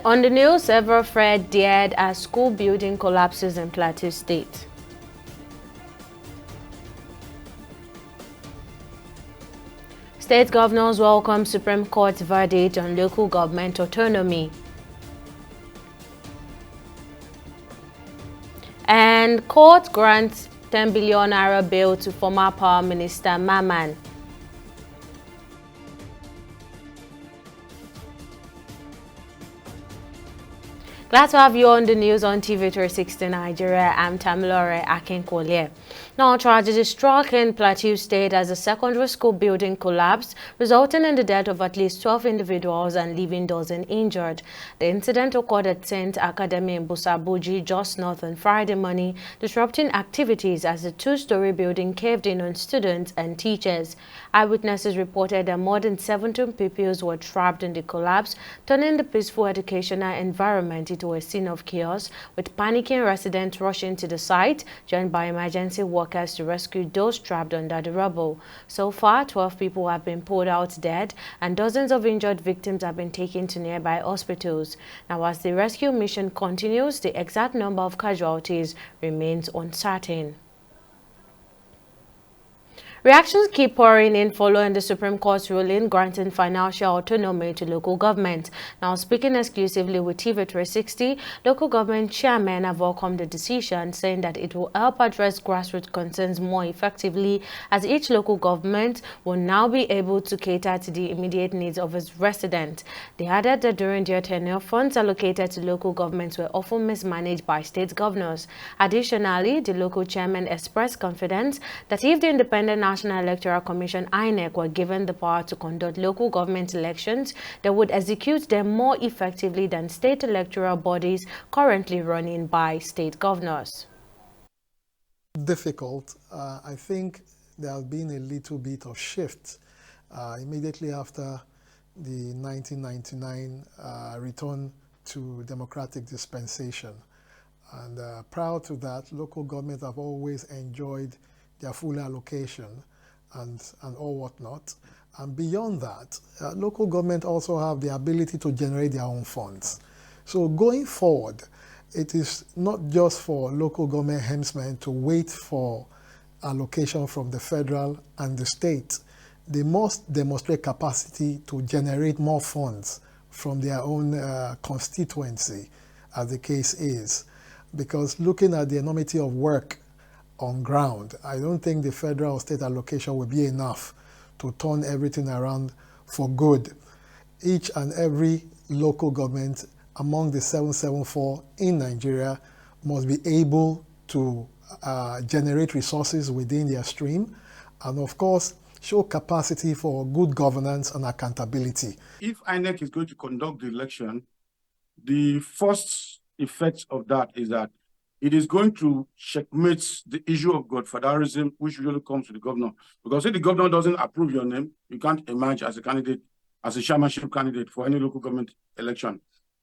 On the news, several fled dead as school building collapses in Plateau State. State governors welcome Supreme Court verdict on local government autonomy. And court grants 10 billion naira bail to former Power Minister Maman. Glad to have you on the news on TV 360 Nigeria. I'm Tamilore Akinkolye. Now, tragedy struck in Plateau State as a secondary school building collapsed, resulting in the death of at least 12 individuals and leaving dozens injured. The incident occurred at St. Academy in Busabuji, just north on Friday morning, disrupting activities as the two-story building caved in on students and teachers. Eyewitnesses reported that more than 17 pupils were trapped in the collapse, turning the peaceful educational environment into a scene of chaos, with panicking residents rushing to the site, joined by emergency workers to rescue those trapped under the rubble. So far, 12 people have been pulled out dead, and dozens of injured victims have been taken to nearby hospitals. Now, as the rescue mission continues, the exact number of casualties remains uncertain. Reactions keep pouring in following the Supreme Court's ruling granting financial autonomy to local government. Now, speaking exclusively with TV 360, local government chairmen have welcomed the decision, saying that it will help address grassroots concerns more effectively, as each local government will now be able to cater to the immediate needs of its residents. They added that during their tenure, funds allocated to local governments were often mismanaged by state governors. Additionally, the local chairman expressed confidence that if the Independent National Electoral Commission (INEC) were given the power to conduct local government elections, they would execute them more effectively than state electoral bodies currently running by state governors. Difficult. I think there has been a little bit of shift immediately after the 1999 return to democratic dispensation. And prior to that, local governments have always enjoyed their full allocation and all whatnot. And beyond that, local government also have the ability to generate their own funds. So going forward, it is not just for local government helmsmen to wait for allocation from the federal and the state. They must demonstrate capacity to generate more funds from their own constituency, as the case is. Because looking at the enormity of work on ground, I don't think the federal or state allocation will be enough to turn everything around for good. Each and every local government among the 774 in Nigeria must be able to generate resources within their stream and, of course, show capacity for good governance and accountability. If INEC is going to conduct the election, the first effect of that is that it is going to checkmate the issue of godfatherism, which usually comes to the governor. Because if the governor doesn't approve your name, you can't emerge as a candidate, as a chairmanship candidate for any local government election.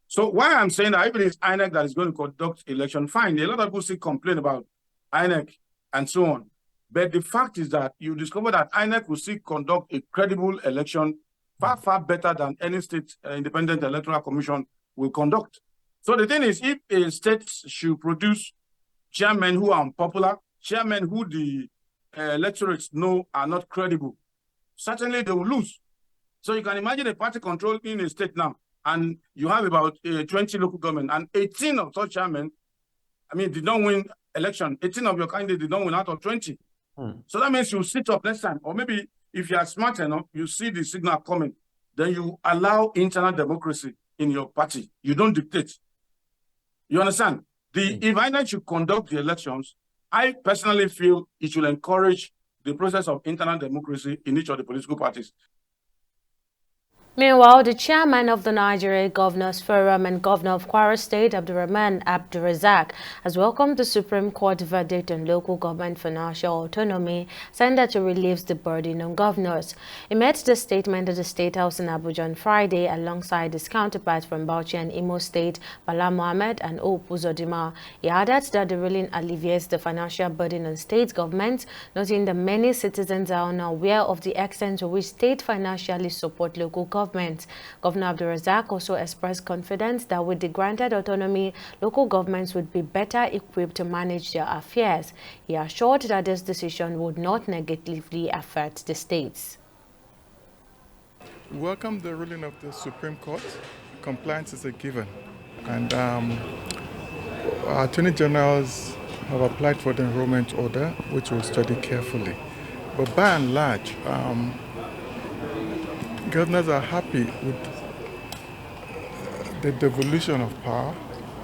So why I'm saying that even if it's INEC that is going to conduct election, fine. A lot of people still complain about INEC and so on. But the fact is that you discover that INEC will still conduct a credible election far, far better than any state independent electoral commission will conduct. So the thing is, if a state should produce chairmen who are unpopular, chairmen who the electorates know are not credible, certainly they will lose. So you can imagine a party controlling a state now, and you have about 20 local government, and 18 of such chairmen, did not win election. 18 of your candidates did not win out of 20. So that means you sit up next time, or maybe if you are smart enough, you see the signal coming, then you allow internal democracy in your party. You don't dictate. You understand? If INEC should conduct the elections, I personally feel it will encourage the process of internal democracy in each of the political parties. Meanwhile, the chairman of the Nigeria Governors Forum and Governor of Kwara State, Abdulrahman Abdulrazak, has welcomed the Supreme Court verdict on local government financial autonomy, saying that it relieves the burden on governors. He made the statement at the State House in Abuja on Friday alongside his counterparts from Bauchi and Imo State, Bala Mohammed and Hope Uzodinma. He added that the ruling alleviates the financial burden on state governments, noting that many citizens are unaware of the extent to which state financially support local governments. governments. Governor Abdulrazak also expressed confidence that with the granted autonomy, local governments would be better equipped to manage their affairs. He assured that this decision would not negatively affect the states. We welcome the ruling of the Supreme Court. Compliance is a given. And our Attorney Generals have applied for the enrollment order, which we'll study carefully. But by and large, governors are happy with the devolution of power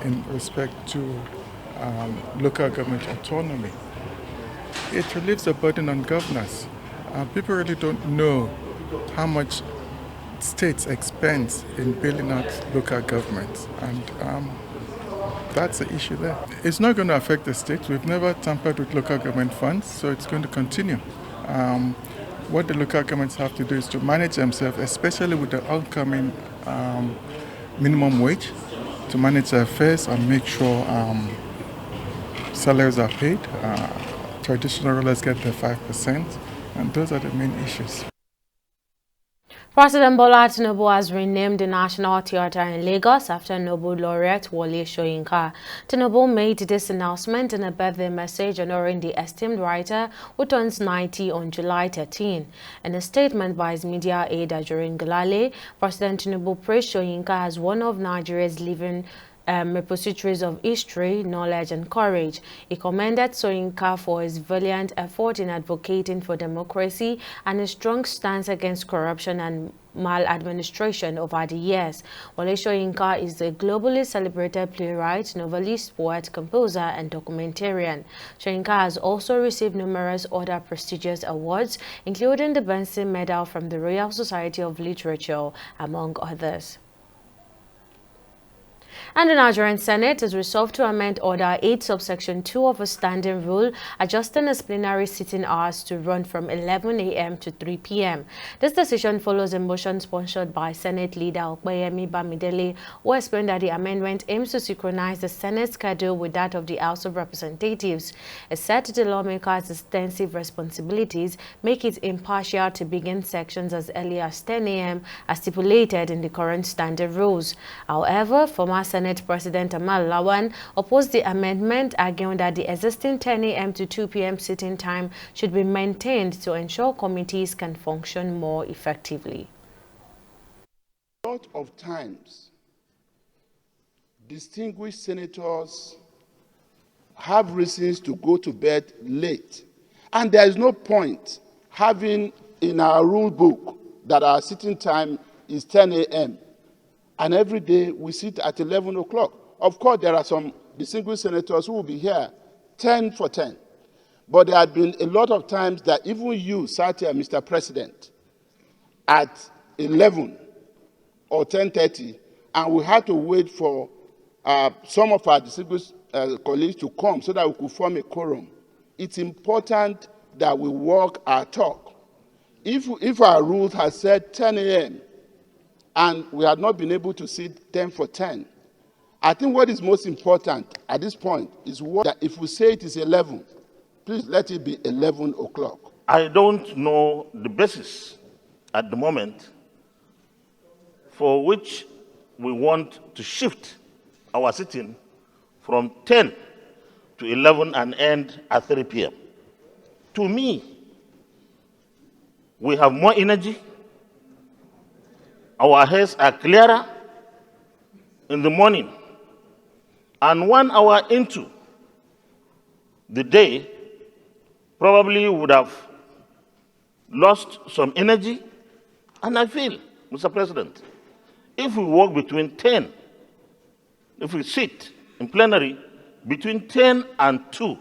in respect to local government autonomy. It relieves the burden on governors. People really don't know how much states expend in building out local governments, and that's the issue there. It's not going to affect the states. We've never tampered with local government funds, so it's going to continue. What the local governments have to do is to manage themselves, especially with the upcoming minimum wage, to manage their affairs and make sure salaries are paid. Traditional rulers get their 5%, and those are the main issues. President Bola Tinubu has renamed the National Theatre in Lagos after Nobel laureate Wole Soyinka. Tinubu made this announcement in a birthday message honoring the esteemed writer who turns 90 on July 13. In a statement by his media aide during Galale, President Tinubu praised Soyinka as one of Nigeria's living repositories of history, knowledge and courage. He commended Soyinka for his valiant effort in advocating for democracy and his strong stance against corruption and maladministration over the years. Wole Soyinka is a globally celebrated playwright, novelist, poet, composer and documentarian. Soyinka has also received numerous other prestigious awards, including the Benson Medal from the Royal Society of Literature, among others. And the Nigerian Senate is resolved to amend Order 8 subsection 2 of a standing rule adjusting its plenary sitting hours to run from 11 a.m. to 3 p.m. This decision follows a motion sponsored by Senate leader Opeyemi Bamidele, who explained that the amendment aims to synchronize the Senate schedule with that of the House of Representatives. It said the lawmakers' extensive responsibilities make it impartial to begin sections as early as 10 a.m. as stipulated in the current standing rules. However, former Senate President Amal Lawan opposed the amendment, arguing that the existing 10 a.m. to 2 p.m. sitting time should be maintained to ensure committees can function more effectively. A lot of times, distinguished senators have reasons to go to bed late, and there is no point having in our rule book that our sitting time is 10 a.m. and every day we sit at 11 o'clock. Of course, there are some distinguished senators who will be here 10 for 10. But there had been a lot of times that even you sat here, Mr. President, at 11 or 10:30, and we had to wait for some of our distinguished colleagues to come so that we could form a quorum. It's important that we walk our talk. If our rules had said 10 a.m., and we had not been able to sit 10 for 10. I think what is most important at this point is that if we say it is 11, please let it be 11 o'clock. I don't know the basis at the moment for which we want to shift our sitting from 10 to 11 and end at 3 p.m. To me, we have more energy. Our heads are clearer in the morning, and 1 hour into the day, probably would have lost some energy. And I feel, Mr. President, if we work between 10, if we sit in plenary between 10 and 2,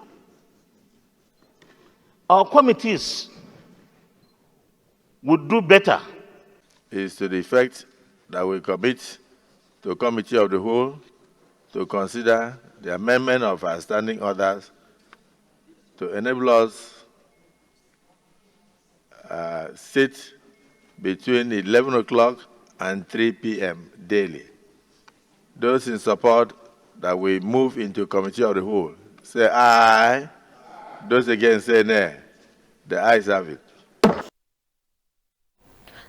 our committees would do better. Is to the effect that we commit to a committee of the whole to consider the amendment of our standing orders to enable us sit between 11 o'clock and 3 p.m. daily. Those in support that we move into committee of the whole, say aye. Those against say nay. The ayes have it.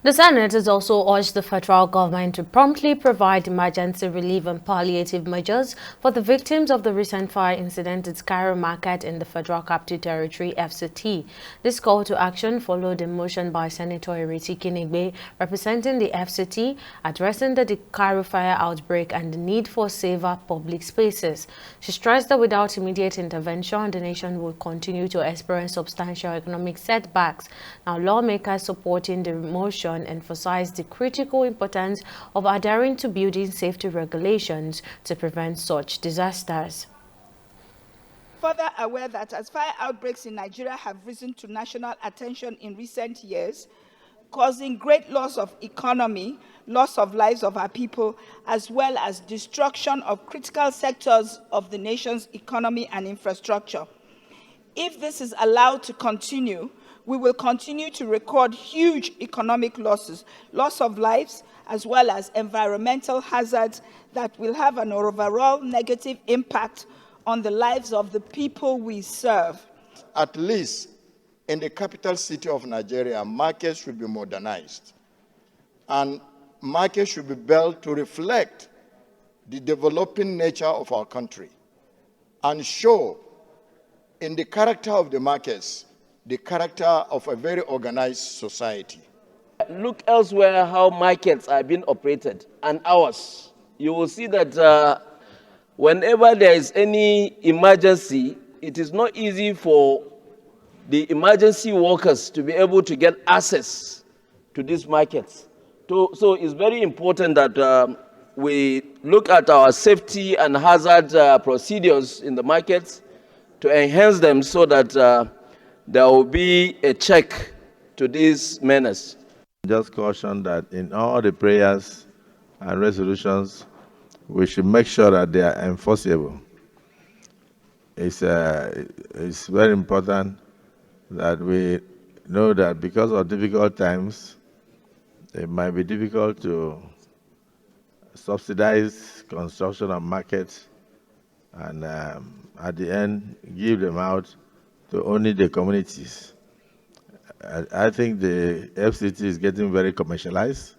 The Senate has also urged the federal government to promptly provide emergency relief and palliative measures for the victims of the recent fire incident at Cairo Market in the Federal Capital Territory, FCT. This call to action followed a motion by Senator Ireti Kinigbe, representing the FCT, addressing the Cairo fire outbreak and the need for safer public spaces. She stressed that without immediate intervention, the nation will continue to experience substantial economic setbacks. Now, lawmakers supporting the motion emphasized the critical importance of adhering to building safety regulations to prevent such disasters. Further aware that as fire outbreaks in Nigeria have risen to national attention in recent years, causing great loss of economy, loss of lives of our people, as well as destruction of critical sectors of the nation's economy and infrastructure. If this is allowed to continue, we will continue to record huge economic losses, loss of lives, as well as environmental hazards that will have an overall negative impact on the lives of the people we serve. At least in the capital city of Nigeria, markets should be modernized, and markets should be built to reflect the developing nature of our country and show in the character of the markets the character of a very organized society. Look elsewhere how markets are being operated and ours. You will see that whenever there is any emergency, it is not easy for the emergency workers to be able to get access to these markets. So it's very important that we look at our safety and hazard procedures in the markets to enhance them so that there will be a check to these menace. Just caution that in all the prayers and resolutions, we should make sure that they are enforceable. It's very important that we know that because of difficult times, it might be difficult to subsidize construction of markets and at the end give them out to only the communities. I think the FCT is getting very commercialized,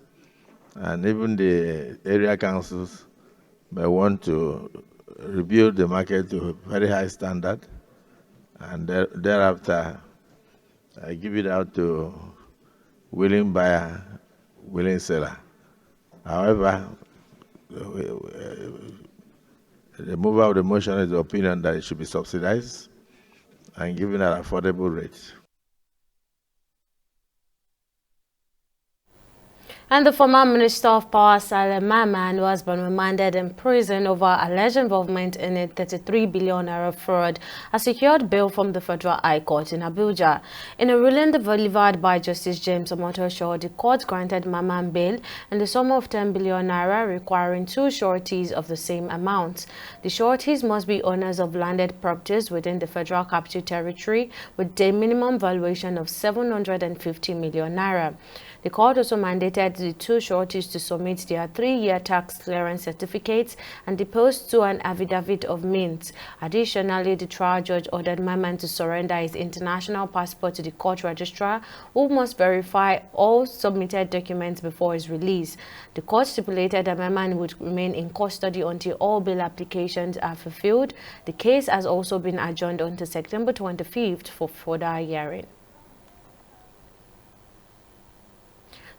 and even the area councils may want to rebuild the market to a very high standard, and thereafter give it out to willing buyer, willing seller. However, the mover of the motion is the opinion that it should be subsidized and given at affordable rates. And the former Minister of Power, Saleh Maman, who has been remanded in prison over alleged involvement in a 33 billion naira fraud, has secured bail from the Federal High Court in Abuja. In a ruling delivered by Justice James Omotosho, the court granted Maman bail in the sum of 10 billion naira, requiring 2 sureties of the same amount. The sureties must be owners of landed properties within the Federal Capital Territory with a minimum valuation of 750 million naira. The court also mandated the 2 sureties to submit their 3-year tax clearance certificates and depose to an affidavit of means. Additionally, the trial judge ordered Maman to surrender his international passport to the court registrar, who must verify all submitted documents before his release. The court stipulated that Maman would remain in custody until all bail applications are fulfilled. The case has also been adjourned until September 25th for further hearing.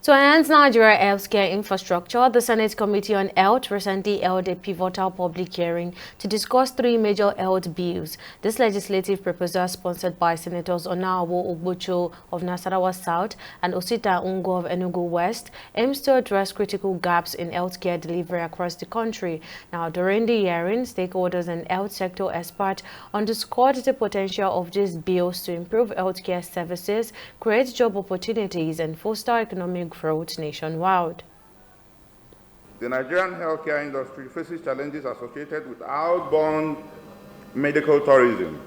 To enhance Nigeria healthcare infrastructure, the Senate Committee on Health recently held a pivotal public hearing to discuss 3 major health bills. This legislative proposal, sponsored by Senators Onawo Ogbucho of Nasarawa South and Osita Ungo of Enugu West, aims to address critical gaps in healthcare delivery across the country. Now, during the hearing, stakeholders and health sector experts underscored the potential of these bills to improve healthcare services, create job opportunities, and foster economic growth nationwide. The Nigerian healthcare industry faces challenges associated with outbound medical tourism,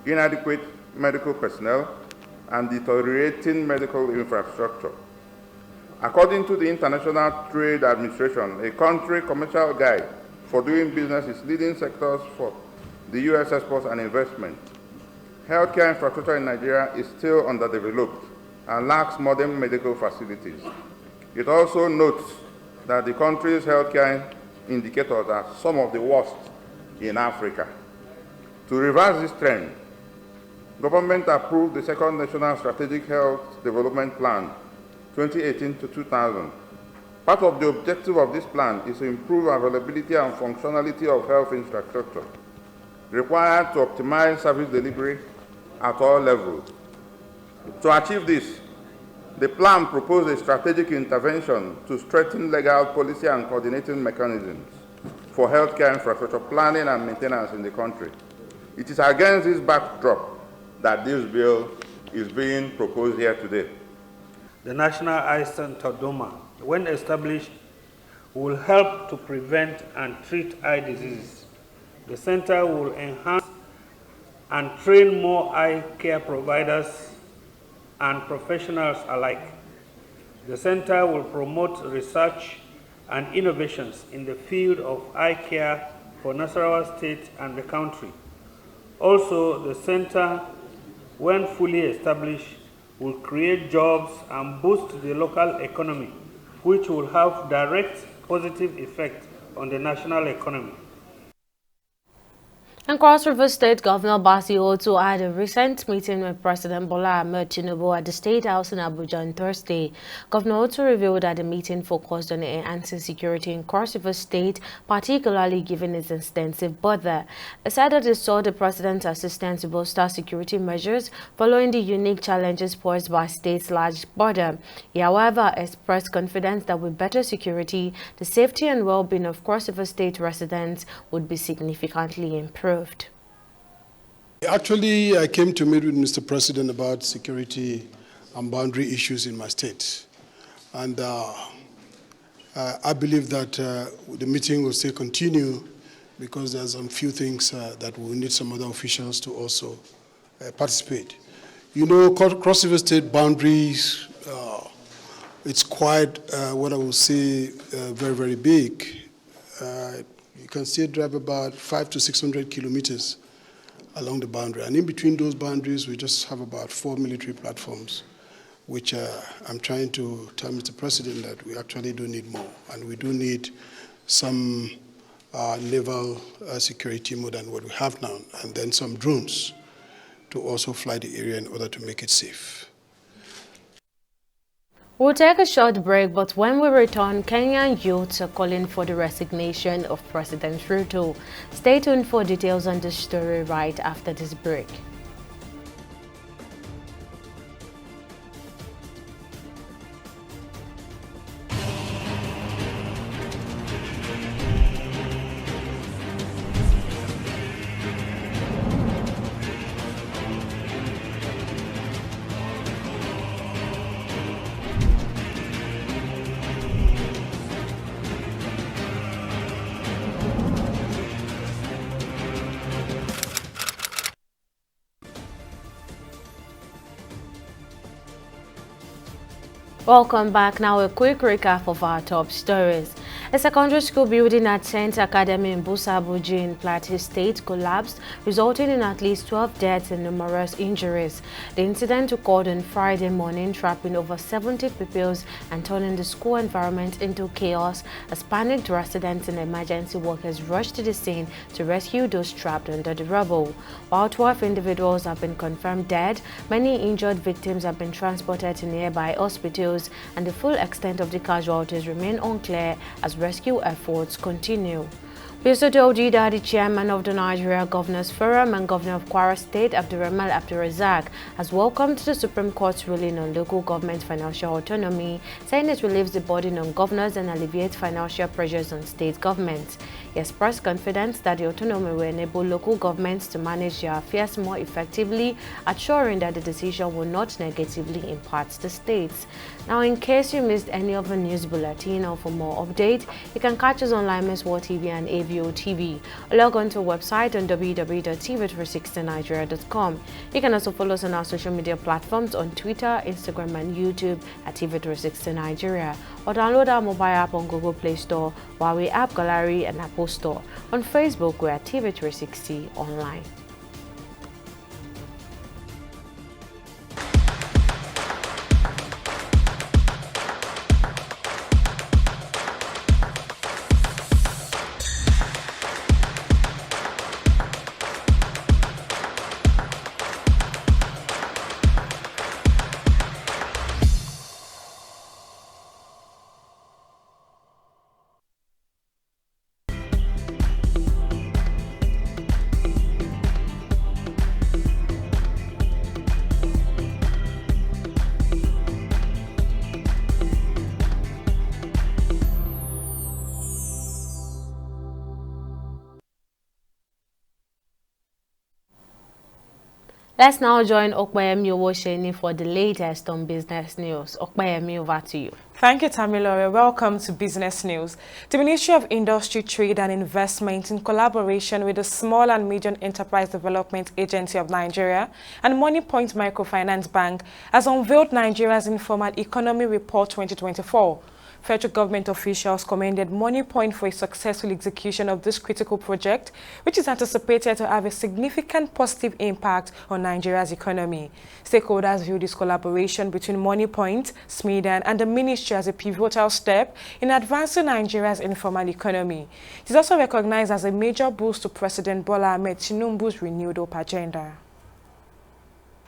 inadequate medical personnel, and deteriorating medical infrastructure. According to the International Trade Administration, a country commercial guide for doing business is leading sectors for the U.S. exports and investment. Healthcare infrastructure in Nigeria is still underdeveloped and lacks modern medical facilities. It also notes that the country's healthcare indicators are some of the worst in Africa. To reverse this trend, government approved the second National Strategic Health Development Plan 2018 to 2000. Part of the objective of this plan is to improve availability and functionality of health infrastructure required to optimize service delivery at all levels. To achieve this, the plan proposed a strategic intervention to strengthen legal policy and coordinating mechanisms for healthcare infrastructure planning and maintenance in the country. It is against this backdrop that this bill is being proposed here today. The National Eye Center DOMA, when established, will help to prevent and treat eye diseases. The center will enhance and train more eye care providers and professionals alike. The center will promote research and innovations in the field of eye care for Nasarawa State and the country. Also, the center, when fully established, will create jobs and boost the local economy, which will have direct positive effect on the national economy. And Cross River State Governor Basi also had a recent meeting with President Bola Tinubu at the State House in Abuja on Thursday. Governor also revealed that the meeting focused on enhancing security in Cross River State, particularly given its extensive border. He said that he sought the President's assistance to bolster security measures following the unique challenges posed by state's large border. He, however, expressed confidence that with better security, the safety and well-being of Cross River State residents would be significantly improved. Actually, I came to meet with Mr. President about security and boundary issues in my state. And I believe that the meeting will still continue because there's some few things that we need some other officials to also participate. You know, Cross River State boundaries, it's quite, what I will say, very, very big. You can still drive about 500 to 600 kilometers along the boundary. And in between those boundaries, we just have about 4 military platforms, which I'm trying to tell Mr. President that we actually do need more. And we do need some naval security more than what we have now, and then some drones to also fly the area in order to make it safe. We'll take a short break, but when we return, Kenyan youths are calling for the resignation of President Ruto. Stay tuned for details on this story right after this break. Welcome back. Now a quick recap of our top stories. A secondary school building at Saint Academy in Busabuji in Plateau State collapsed, resulting in at least 12 deaths and numerous injuries. The incident occurred on Friday morning, trapping over 70 pupils and turning the school environment into chaos as panicked residents and emergency workers rushed to the scene to rescue those trapped under the rubble. While 12 individuals have been confirmed dead, many injured victims have been transported to nearby hospitals, and the full extent of the casualties remain unclear as rescue efforts continue. We also told you that the chairman of the Nigeria Governors Forum and Governor of Kwara State, Abdurrahman Abdurrazak, has welcomed the Supreme Court's ruling on local government financial autonomy, saying it relieves the burden on governors and alleviates financial pressures on state governments. He expressed confidence that the autonomy will enable local governments to manage their affairs more effectively, assuring that the decision will not negatively impact the states. Now, in case you missed any of the news bulletin or for more updates, you can catch us on Limes World TV and AVO TV. Log on to our website on www.tv360nigeria.com. You can also follow us on our social media platforms on Twitter, Instagram, and YouTube at TV360 Nigeria, or download our mobile app on Google Play Store, Huawei App Gallery, and Apple Store. On Facebook, we're at TV360 Online. Let's now join Okpeyemi Owosheni for the latest on business news. Okpeyemi, over to you. Thank you, Tamilore. Welcome to Business News. The Ministry of Industry, Trade and Investment, in collaboration with the Small and Medium Enterprise Development Agency of Nigeria and MoneyPoint Microfinance Bank, has unveiled Nigeria's Informal Economy Report 2024. Federal government officials commended MoneyPoint for a successful execution of this critical project, which is anticipated to have a significant positive impact on Nigeria's economy. Stakeholders view this collaboration between MoneyPoint, SMEDAN, and the ministry as a pivotal step in advancing Nigeria's informal economy. It is also recognized as a major boost to President Bola Tinubu's renewed hope agenda.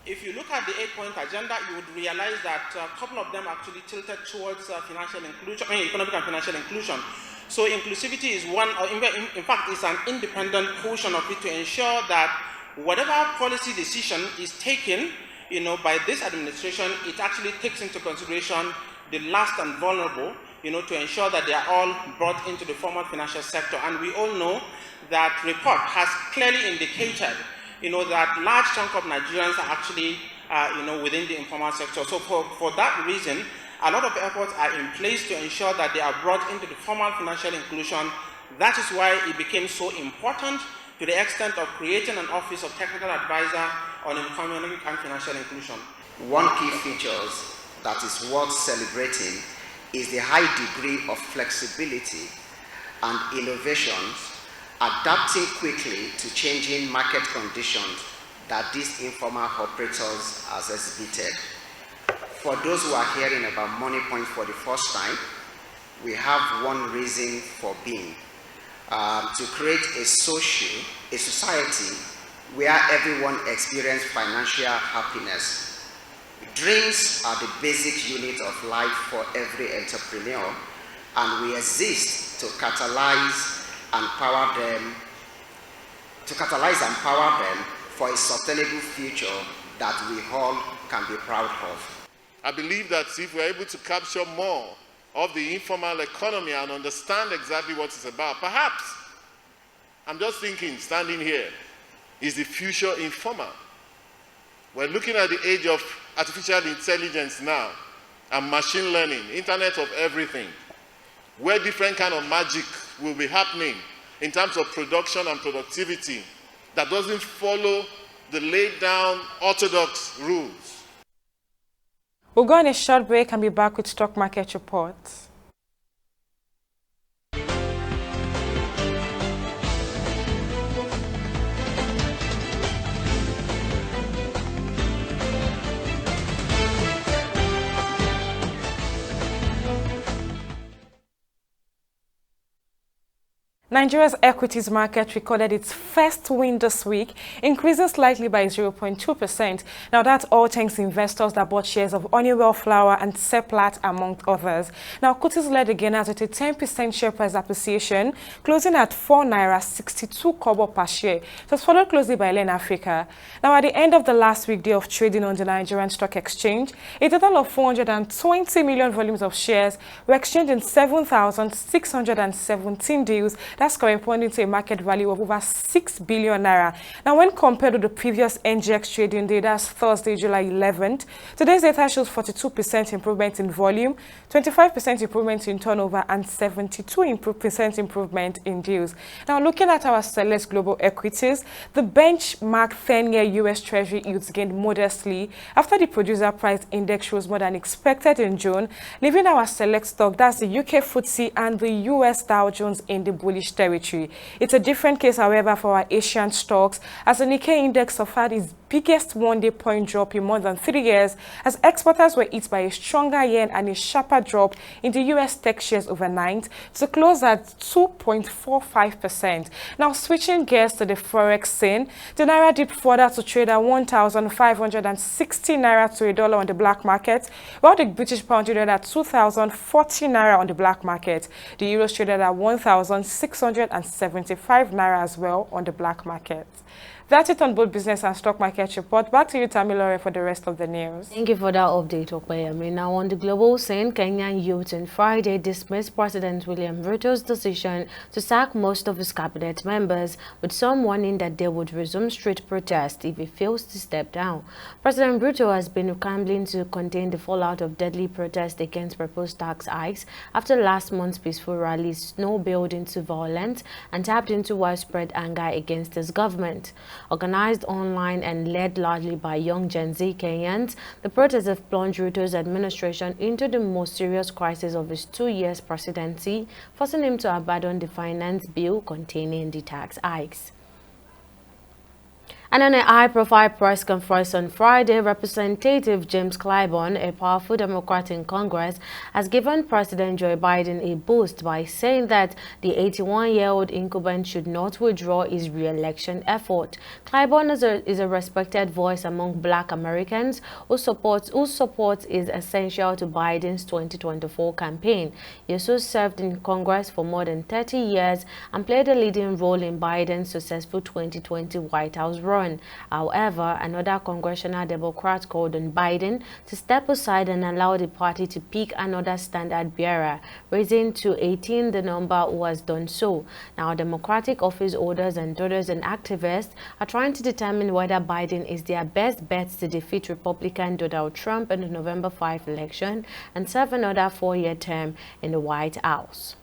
If you look at the 8-point agenda, you would realize that a couple of them actually tilted towards financial inclusion, economic and financial inclusion. So inclusivity is one, in fact, it's an independent portion of it to ensure that whatever policy decision is taken, by this administration, it actually takes into consideration the last and vulnerable, to ensure that they are all brought into the formal financial sector. And we all know that report has clearly indicated that large chunk of Nigerians are actually, within the informal sector. So for that reason, a lot of efforts are in place to ensure that they are brought into the formal financial inclusion. That is why it became so important to the extent of creating an office of technical advisor on economic and financial inclusion. One key feature that is worth celebrating is the high degree of flexibility and innovations, adapting quickly to changing market conditions that these informal operators has exhibited. For those who are hearing about MoneyPoint for the first time, we have one reason for being, to create a society where everyone experiences financial happiness. Dreams are the basic unit of life for every entrepreneur, and we exist to catalyze and power them for a sustainable future that we all can be proud of. I believe that if we're able to capture more of the informal economy and understand exactly what it's about, perhaps, I'm just thinking, standing here, is the future informal? We're looking at the age of artificial intelligence now, and machine learning, internet of everything, where different kind of magic will be happening in terms of production and productivity that doesn't follow the laid down orthodox rules. We'll go on a short break and be back with stock market reports. Nigeria's equities market recorded its first win this week, increasing slightly by 0.2%. Now that's all thanks to investors that bought shares of Honeywell Flour and Seplat, among others. Now Kutis led the gainers with a 10% share price appreciation, closing at ₦4.62 per share. It was followed closely by Len Africa. Now at the end of the last week day of trading on the Nigerian Stock Exchange, a total of 420 million volumes of shares were exchanged in 7,617 deals. That's corresponding to a market value of over 6 billion naira. Now, when compared to the previous NGX trading day, that's Thursday, July 11th, today's data shows 42% improvement in volume, 25% improvement in turnover, and 72% improvement in deals. Now, looking at our select global equities, the benchmark 10-year U.S. Treasury yields gained modestly after the producer price index rose more than expected in June, leaving our select stock, that's the UK FTSE and the US Dow Jones, in the bullish territory. It's a different case, however, for our Asian stocks, as the Nikkei index suffered its biggest one-day point drop in more than 3 years, as exporters were hit by a stronger yen and a sharper drop in the U.S. tech shares overnight to close at 2.45%. Now, switching gears to the forex scene, the naira dipped further to trade at 1,560 naira to a dollar on the black market, while the British pound traded at 2,040 naira on the black market. The euro traded at 1,675 naira as well on the black market. That's it on both business and stock market report. Back to you, Tamilore, for the rest of the news. Thank you for that update, Okpeyemi. Now, on the global scene, Kenyan youth on Friday dismissed President William Ruto's decision to sack most of his cabinet members, with some warning that they would resume street protests if he fails to step down. President Ruto has been scrambling to contain the fallout of deadly protests against proposed tax hikes after last month's peaceful rallies snowballed into violence and tapped into widespread anger against his government. Organized online and led largely by young Gen Z Kenyans, the protests have plunged Ruto's administration into the most serious crisis of his 2 years presidency, forcing him to abandon the finance bill containing the tax hikes. And in a high-profile press conference on Friday, Representative James Clyburn, a powerful Democrat in Congress, has given President Joe Biden a boost by saying that the 81-year-old incumbent should not withdraw his re-election effort. Clyburn is a respected voice among Black Americans whose support is essential to Biden's 2024 campaign. He also served in Congress for more than 30 years and played a leading role in Biden's successful 2020 White House run. However, another congressional Democrat called on Biden to step aside and allow the party to pick another standard bearer, raising to 18 the number who has done so. Now, Democratic office holders and donors and activists are trying to determine whether Biden is their best bet to defeat Republican Donald Trump in the November 5 election and serve another 4-year term in the White House.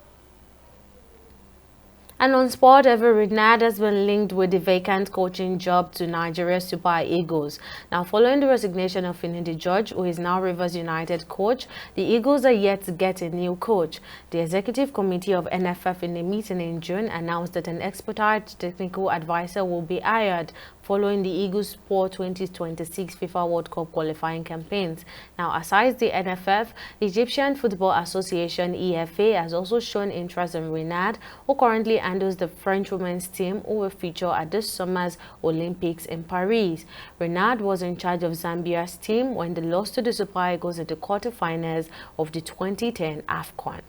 And on sport, Renard has been linked with the vacant coaching job to Nigeria's Super Eagles. Now, following the resignation of Finidi George, who is now Rivers United coach, the Eagles are yet to get a new coach. The executive committee of NFF in a meeting in June announced that an expert technical advisor will be hired following the Eagles' poor 2026 FIFA World Cup qualifying campaigns. Now, aside the NFF, the Egyptian Football Association EFA has also shown interest in Renard, who currently handles the French women's team, who will feature at this summer's Olympics in Paris. Renard was in charge of Zambia's team when they lost to the Super Eagles at the quarterfinals of the 2010 AFCON.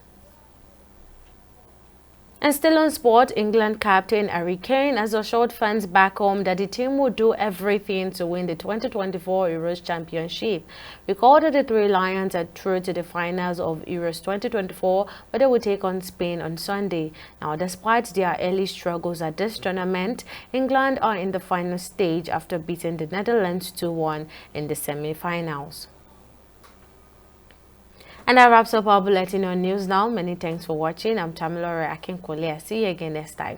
And still on sport, England captain Harry Kane has assured fans back home that the team will do everything to win the 2024 Euros Championship. Recall that the Three Lions are through to the finals of Euros 2024, where they will take on Spain on Sunday. Now, despite their early struggles at this tournament, England are in the final stage after beating the Netherlands 2-1 in the semi-finals. And that wraps up our bulletin on news now. Many thanks for watching. I'm Tamilore Akinkwole. See you again next time.